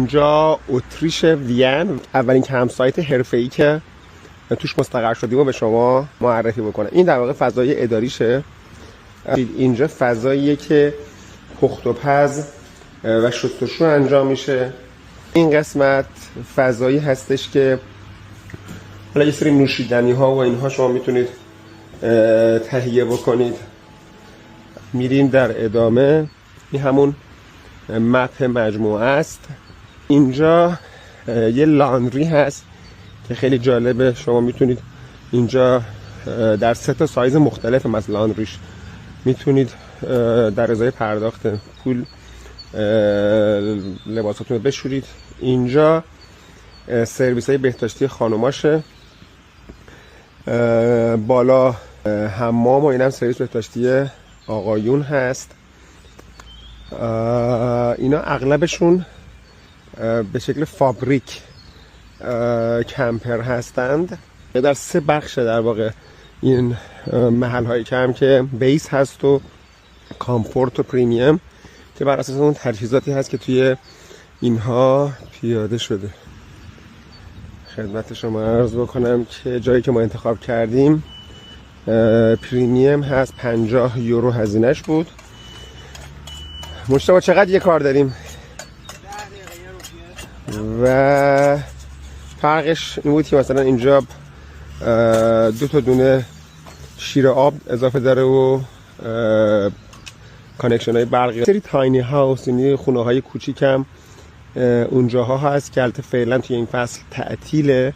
اینجا اتریش وین، اولین کمپ سایت حرفه‌ای که توش مستقر شدیم و به شما معرفی بکنم. این در واقع فضای اداریشه. اینجا فضاییه که پخت و پز و شستشو انجام میشه. این قسمت فضایی هستش که حالا یه سری نوشیدنی ها و اینها شما میتونید تهیه بکنید. میریم در ادامه. این همون مپ مجموعه است. اینجا یه لاندری هست که خیلی جالبه. شما میتونید اینجا در 3 تا سایز مختلف مثل لاندریش میتونید در ازای پرداخت پول لباساتون رو بشورید. اینجا سرویس های بهداشتی خانوماشه. بالا حمام و اینم سرویس بهداشتی آقایون هست. اینا اغلبشون به شکل فابریک کمپر هستند. در 3 بخش در واقع این محل های کم که بیس هست و کامفورت و پریمیم که بر اساس اون تجهیزاتی هست که توی اینها پیاده شده. خدمت شما عرض بکنم که جایی که ما انتخاب کردیم پریمیم هست. 50 یورو هزینهش بود. مجتبی چقدر یه کار داریم؟ 10 دقیقه و فرقش این بود که مثلا اینجا 2 تا دونه شیر آب اضافه داره و کانکشن های برقی. سری تاینی هاوس، یعنی خونه های کوچیکم اونجاها هست که البته فعلا توی این فصل تعطیله.